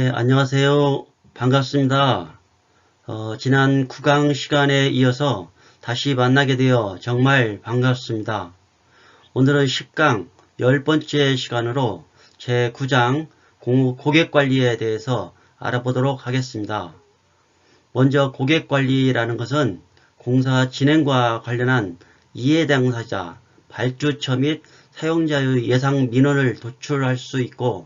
예, 안녕하세요. 반갑습니다. 지난 9강 시간에 이어서 다시 만나게 되어 정말 반갑습니다. 오늘은 10강 10번째 시간으로 제9장 고객관리에 대해서 알아보도록 하겠습니다. 먼저 고객관리라는 것은 공사 진행과 관련한 이해당사자, 발주처 및 사용자의 예상 민원을 도출할 수 있고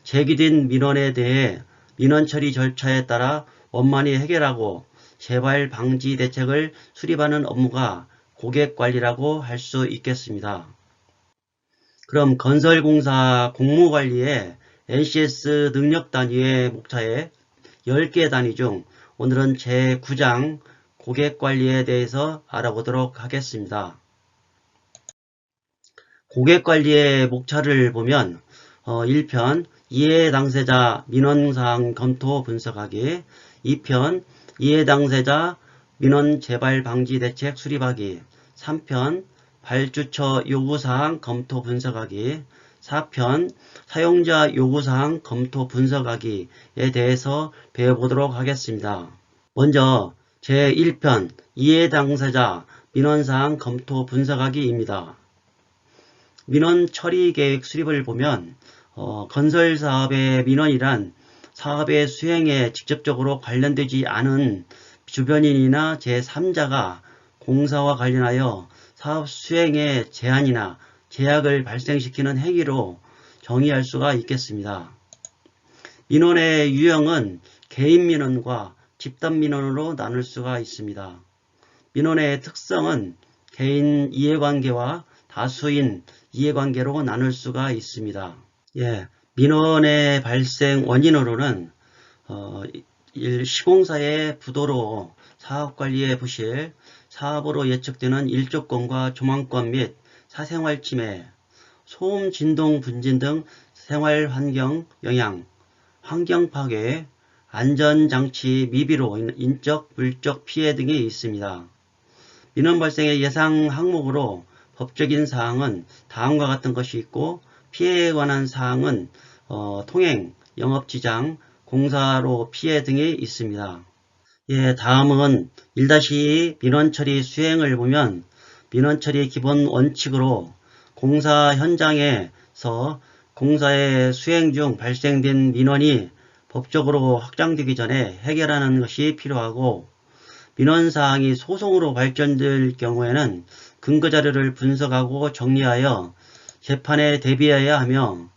제기된 민원에 대해 민원 처리 절차에 따라 원만히 해결하고 재발 방지 대책을 수립하는 업무가 고객관리라고 할 수 있겠습니다. 그럼 건설공사 공무관리의 NCS 능력 단위의 목차에 10개 단위 중 오늘은 제9장 고객관리에 대해서 알아보도록 하겠습니다. 고객관리의 목차를 보면 1편 이해당사자 민원사항 검토 분석하기, 2편 이해당사자 민원 재발 방지 대책 수립하기, 3편 발주처 요구사항 검토 분석하기, 4편 사용자 요구사항 검토 분석하기에 대해서 배워보도록 하겠습니다. 먼저 제1편 이해당사자 민원사항 검토 분석하기입니다. 민원 처리 계획 수립을 보면 건설사업의 민원이란 사업의 수행에 직접적으로 관련되지 않은 주변인이나 제3자가 공사와 관련하여 사업 수행에 제한이나 제약을 발생시키는 행위로 정의할 수가 있겠습니다. 민원의 유형은 개인 민원과 집단 민원으로 나눌 수가 있습니다. 민원의 특성은 개인 이해관계와 다수인 이해관계로 나눌 수가 있습니다. 민원의 발생 원인으로는 시공사의 부도로 사업관리의 부실, 사업으로 예측되는 일조권과 조망권 및 사생활 침해, 소음, 진동, 분진 등 생활환경 영향, 환경 파괴, 안전장치 미비로 인적, 물적 피해 등이 있습니다. 민원 발생의 예상 항목으로 법적인 사항은 다음과 같은 것이 있고 피해에 관한 사항은 통행, 영업지장, 공사로 피해 등이 있습니다. 다음은 1-2 민원처리 수행을 보면 민원처리 기본 원칙으로 공사 현장에서 공사의 수행 중 발생된 민원이 법적으로 확정되기 전에 해결하는 것이 필요하고 민원사항이 소송으로 발전될 경우에는 근거자료를 분석하고 정리하여 재판에 대비해야 하며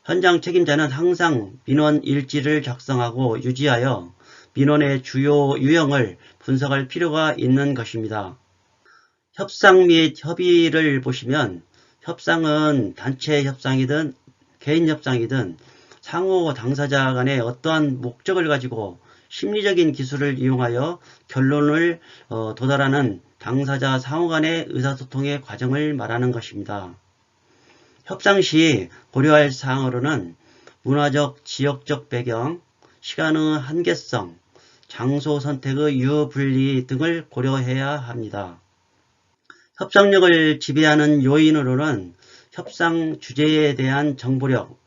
현장 책임자는 항상 민원 일지를 작성하고 유지하여 민원의 주요 유형을 분석할 필요가 있는 것입니다. 협상 및 협의를 보시면 협상은 단체 협상이든 개인 협상이든 상호 당사자 간의 어떠한 목적을 가지고 심리적인 기술을 이용하여 결론을 도달하는 당사자 상호 간의 의사소통의 과정을 말하는 것입니다. 협상 시 고려할 사항으로는 문화적, 지역적 배경, 시간의 한계성, 장소 선택의 유분리 등을 고려해야 합니다. 협상력을 지배하는 요인으로는 협상 주제에 대한 정보력,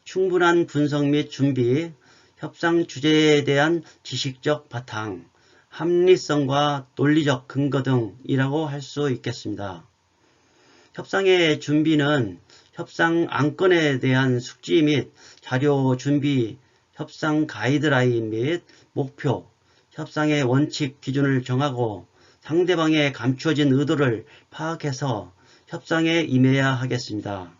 충분한 분석 및 준비, 협상 주제에 대한 지식적 바탕, 합리성과 논리적 근거 등이라고 할 수 있겠습니다. 협상의 준비는 협상 안건에 대한 숙지 및 자료 준비, 협상 가이드라인 및 목표, 협상의 원칙 기준을 정하고 상대방의 감추어진 의도를 파악해서 협상에 임해야 하겠습니다.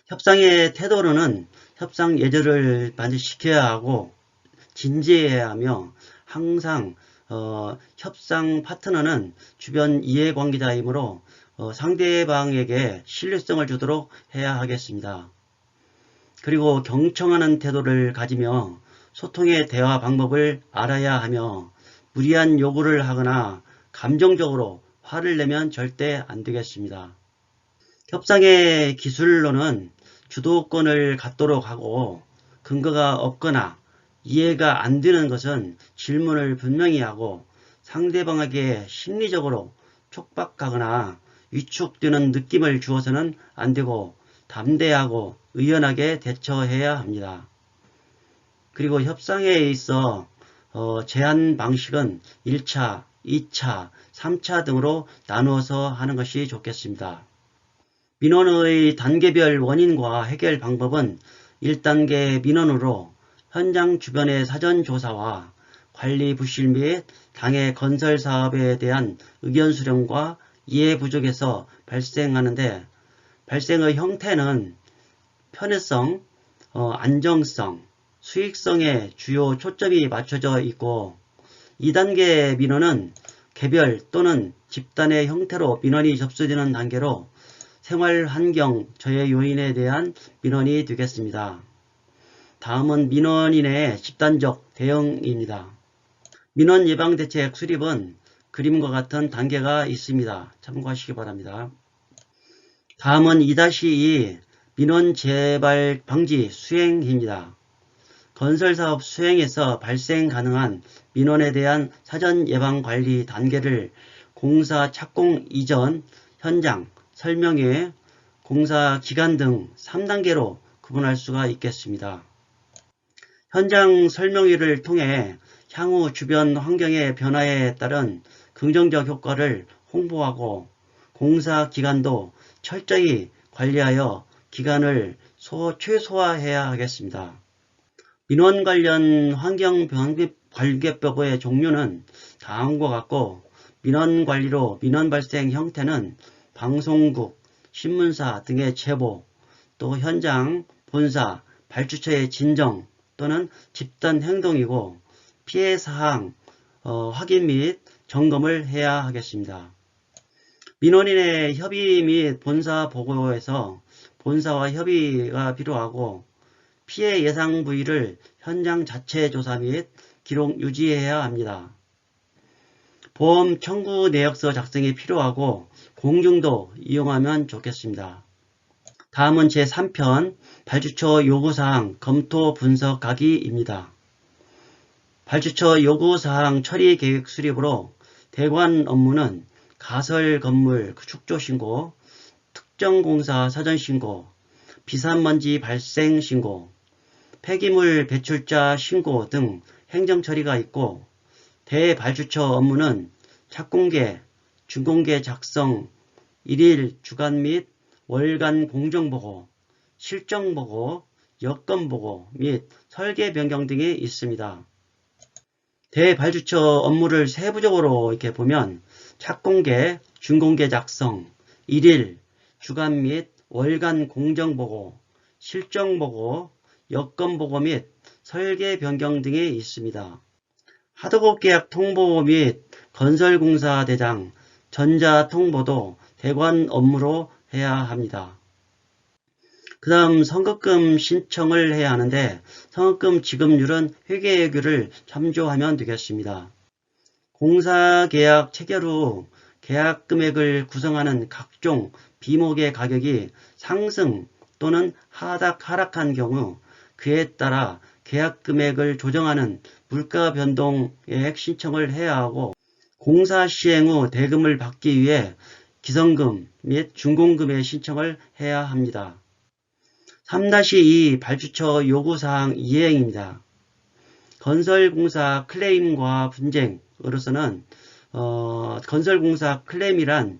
협상의 태도로는 협상 예절을 반드시 지켜야 하고 진지해야 하며 항상 협상 파트너는 주변 이해관계자이므로 상대방에게 신뢰성을 주도록 해야 하겠습니다. 그리고 경청하는 태도를 가지며 소통의 대화 방법을 알아야 하며 무리한 요구를 하거나 감정적으로 화를 내면 절대 안 되겠습니다. 협상의 기술로는 주도권을 갖도록 하고 근거가 없거나 이해가 안 되는 것은 질문을 분명히 하고 상대방에게 심리적으로 촉박하거나 위축되는 느낌을 주어서는 안 되고 담대하고 의연하게 대처해야 합니다. 그리고 협상에 있어 제한 방식은 1차, 2차, 3차 등으로 나누어서 하는 것이 좋겠습니다. 민원의 단계별 원인과 해결 방법은 1단계 민원으로 현장 주변의 사전조사와 관리 부실 및 당해 건설 사업에 대한 의견 수렴과 이해 부족에서 발생하는데, 발생의 형태는 편의성, 안정성, 수익성에 주요 초점이 맞춰져 있고, 2단계 민원은 개별 또는 집단의 형태로 민원이 접수되는 단계로 생활환경 저해 요인에 대한 민원이 되겠습니다. 다음은 민원인의 집단적 대응입니다. 민원 예방 대책 수립은 그림과 같은 단계가 있습니다. 참고하시기 바랍니다. 다음은 2-2 민원 재발 방지 수행입니다. 건설사업 수행에서 발생 가능한 민원에 대한 사전 예방 관리 단계를 공사 착공 이전, 현장, 설명회, 공사 기간 등 3단계로 구분할 수가 있겠습니다. 현장 설명회를 통해 향후 주변 환경의 변화에 따른 긍정적 효과를 홍보하고, 공사 기간도 철저히 관리하여 기간을 최소화해야 하겠습니다. 민원 관련 환경관계법의 종류는 다음과 같고, 민원 관리로 민원 발생 형태는 방송국, 신문사 등의 제보, 또 현장, 본사, 발주처의 진정 또는 집단 행동이고, 피해 사항 확인 및 점검을 해야 하겠습니다. 민원인의 협의 및 본사 보고에서 본사와 협의가 필요하고, 피해 예상 부위를 현장 자체 조사 및 기록 유지해야 합니다. 보험 청구 내역서 작성이 필요하고 공증도 이용하면 좋겠습니다. 다음은 제3편 발주처 요구사항 검토 분석하기입니다. 발주처 요구사항 처리 계획 수립으로 대관 업무는 가설 건물 축조 신고, 특정 공사 사전 신고, 비산먼지 발생 신고, 폐기물 배출자 신고 등 행정 처리가 있고, 대발주처 업무는 착공계, 준공계 작성, 일일, 주간 및 월간 공정보고, 실정보고, 여건보고 및 설계 변경 등이 있습니다. 대발주처 업무를 세부적으로 이렇게 보면 착공계, 준공계 작성, 일일, 주간 및 월간 공정보고, 실정보고, 여건보고 및 설계 변경 등이 있습니다. 하도급 계약 통보 및 건설공사 대장, 전자통보도 대관 업무로 해야 합니다. 그 다음 성급금 신청을 해야 하는데, 성급금 지급률은 회계예규를 참조하면 되겠습니다. 공사계약 체결 후 계약 금액을 구성하는 각종 비목의 가격이 상승 또는 하락한 경우 그에 따라 계약 금액을 조정하는 물가 변동액 신청을 해야 하고, 공사 시행 후 대금을 받기 위해 기성금 및 준공금의 신청을 해야 합니다. 3-2 발주처 요구사항 이행입니다. 건설공사 클레임과 분쟁으로서는 건설공사 클레임이란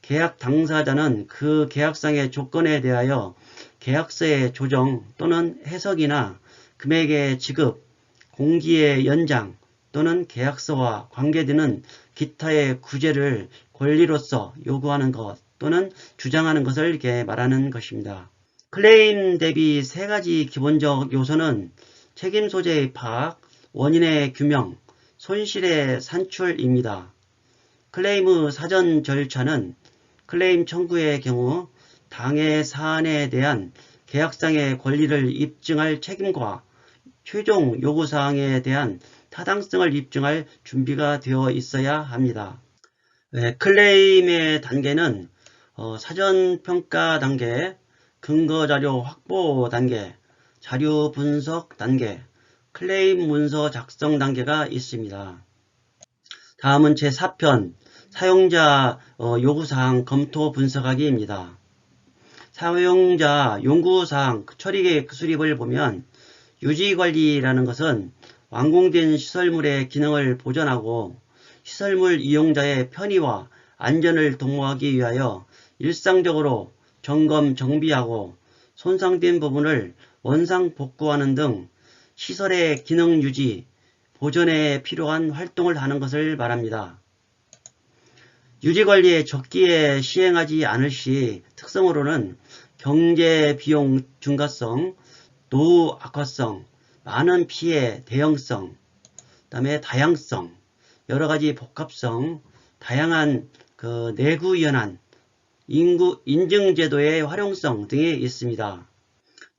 계약 당사자는 그 계약상의 조건에 대하여 계약서의 조정 또는 해석이나 금액의 지급, 공기의 연장 또는 계약서와 관계되는 기타의 구제를 권리로서 요구하는 것 또는 주장하는 것을 이렇게 말하는 것입니다. 클레임 대비 세 가지 기본적 요소는 책임 소재의 파악, 원인의 규명, 손실의 산출입니다. 클레임의 사전 절차는 클레임 청구의 경우 당해 사안에 대한 계약상의 권리를 입증할 책임과 최종 요구사항에 대한 타당성을 입증할 준비가 되어 있어야 합니다. 클레임의 단계는 사전평가 단계, 근거자료 확보 단계, 자료 분석 단계, 클레임 문서 작성 단계가 있습니다. 다음은 제4편 사용자 요구사항 검토 분석하기입니다. 사용자 요구사항 처리계획 수립을 보면 유지관리라는 것은 완공된 시설물의 기능을 보존하고 시설물 이용자의 편의와 안전을 도모하기 위하여 일상적으로 점검, 정비하고 손상된 부분을 원상 복구하는 등 시설의 기능 유지, 보존에 필요한 활동을 하는 것을 말합니다. 유지관리의 적기에 시행하지 않을 시 특성으로는 경제 비용 증가성, 노후 악화성, 많은 피해 대형성, 그 다음에 다양성, 여러가지 복합성, 다양한 내구 연한, 인증제도의 활용성 등이 있습니다.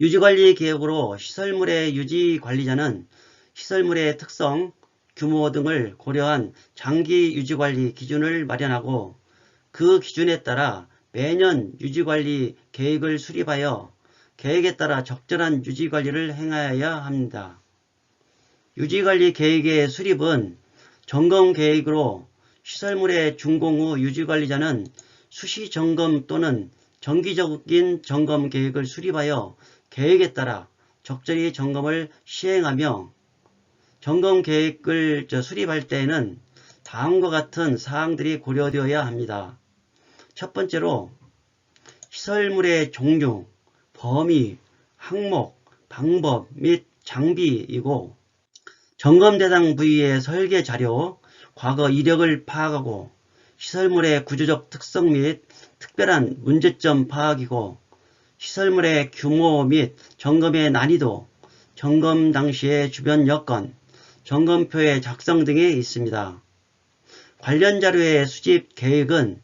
유지관리 계획으로 시설물의 유지관리자는 시설물의 특성, 규모 등을 고려한 장기 유지관리 기준을 마련하고 그 기준에 따라 매년 유지관리 계획을 수립하여 계획에 따라 적절한 유지관리를 행하여야 합니다. 유지관리 계획의 수립은 점검 계획으로 시설물의 준공 후 유지관리자는 수시 점검 또는 정기적인 점검 계획을 수립하여 계획에 따라 적절히 점검을 시행하며 점검 계획을 수립할 때에는 다음과 같은 사항들이 고려되어야 합니다. 첫 번째로 시설물의 종류, 범위, 항목, 방법 및 장비이고 점검 대상 부위의 설계 자료, 과거 이력을 파악하고 시설물의 구조적 특성 및 특별한 문제점 파악이고 시설물의 규모 및 점검의 난이도, 점검 당시의 주변 여건, 점검표의 작성 등이 있습니다. 관련 자료의 수집 계획은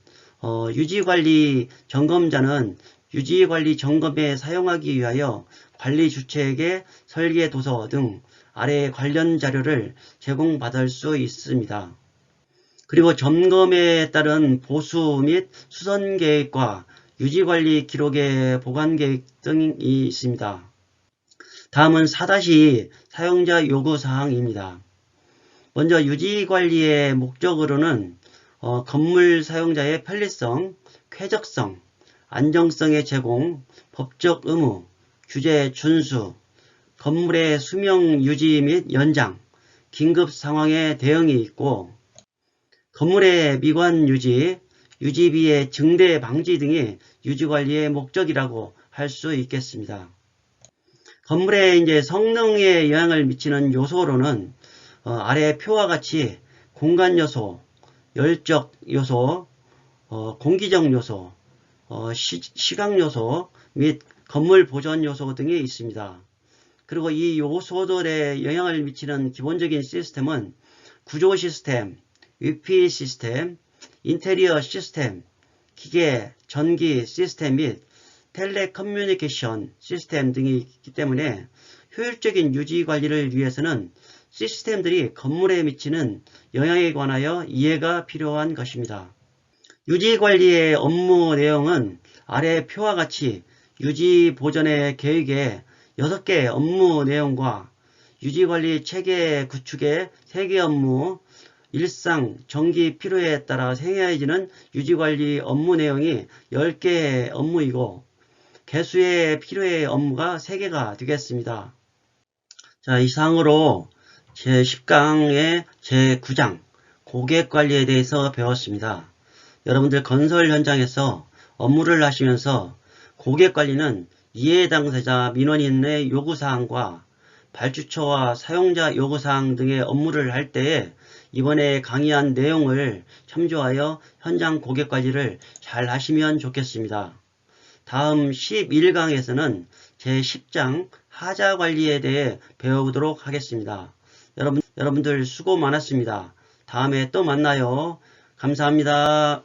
유지관리 점검자는 유지관리 점검에 사용하기 위하여 관리 주체에게 설계 도서 등 아래 관련 자료를 제공받을 수 있습니다. 그리고 점검에 따른 보수 및 수선 계획과 유지관리 기록의 보관 계획 등이 있습니다. 다음은 4- 사용자 요구사항입니다. 먼저 유지관리의 목적으로는 건물 사용자의 편리성, 쾌적성, 안정성의 제공, 법적 의무, 규제 준수, 건물의 수명 유지 및 연장, 긴급 상황의 대응이 있고 건물의 미관 유지, 유지비의 증대 방지 등이 유지관리의 목적이라고 할 수 있겠습니다. 건물의 성능에 영향을 미치는 요소로는 아래 표와 같이 공간 요소, 열적 요소, 공기적 요소, 시각 요소 및 건물 보존 요소 등이 있습니다. 그리고 이 요소들에 영향을 미치는 기본적인 시스템은 구조 시스템, 위피 시스템, 인테리어 시스템, 기계, 전기 시스템 및 텔레커뮤니케이션 시스템 등이 있기 때문에 효율적인 유지 관리를 위해서는 시스템들이 건물에 미치는 영향에 관하여 이해가 필요한 것입니다. 유지 관리의 업무 내용은 아래 표와 같이 유지 보존의 계획에 6개 업무 내용과 유지관리 체계 구축의 3개 업무, 일상, 정기 필요에 따라 생해지는 유지관리 업무 내용이 10개의 업무이고 개수의 필요의 업무가 3개가 되겠습니다. 자, 이상으로 제10강의 제9장 고객관리에 대해서 배웠습니다. 여러분들 건설 현장에서 업무를 하시면서 고객관리는 이해 당사자 민원인의 요구사항과 발주처와 사용자 요구사항 등의 업무를 할 때에 이번에 강의한 내용을 참조하여 현장 고객관리를 잘 하시면 좋겠습니다. 다음 11강에서는 제10장 하자관리에 대해 배워보도록 하겠습니다. 여러분들 수고 많았습니다. 다음에 또 만나요. 감사합니다.